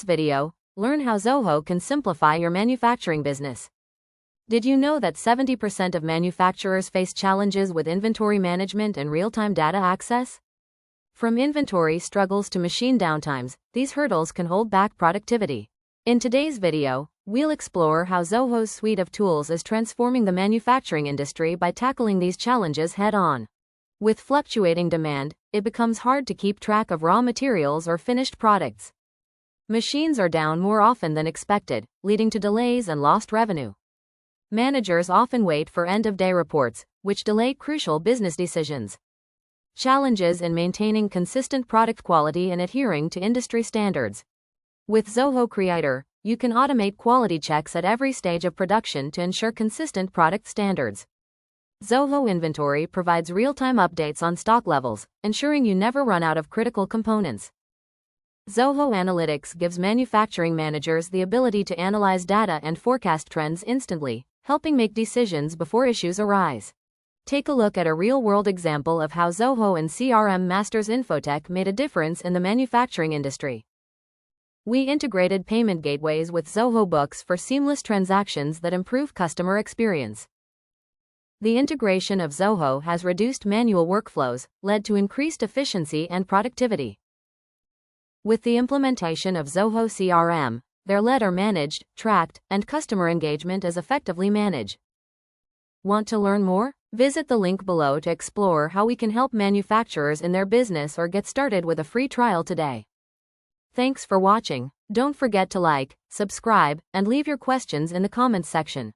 Video, learn how Zoho can simplify your manufacturing business. Did you know that 70% of manufacturers face challenges with inventory management and real-time data access? From inventory struggles to machine downtimes, these hurdles can hold back productivity. In today's video, we'll explore how Zoho's suite of tools is transforming the manufacturing industry by tackling these challenges head-on. With fluctuating demand, it becomes hard to keep track of raw materials or finished products. Machines are down more often than expected, leading to delays and lost revenue. Managers often wait for end-of-day reports, which delay crucial business decisions. Challenges in maintaining consistent product quality and adhering to industry standards. With Zoho Creator, you can automate quality checks at every stage of production to ensure consistent product standards. Zoho Inventory provides real-time updates on stock levels, ensuring you never run out of critical components. Zoho Analytics gives manufacturing managers the ability to analyze data and forecast trends instantly, helping make decisions before issues arise. Take a look at a real-world example of how Zoho and CRM Masters Infotech made a difference in the manufacturing industry. We integrated payment gateways with Zoho Books for seamless transactions that improve customer experience. The integration of Zoho has reduced manual workflows, led to increased efficiency and productivity. With the implementation of Zoho CRM, their leads are managed, tracked, and customer engagement is effectively managed. Want to learn more? Visit the link below to explore how we can help manufacturers in their business or get started with a free trial today. Thanks for watching. Don't forget to like, subscribe, and leave your questions in the comments section.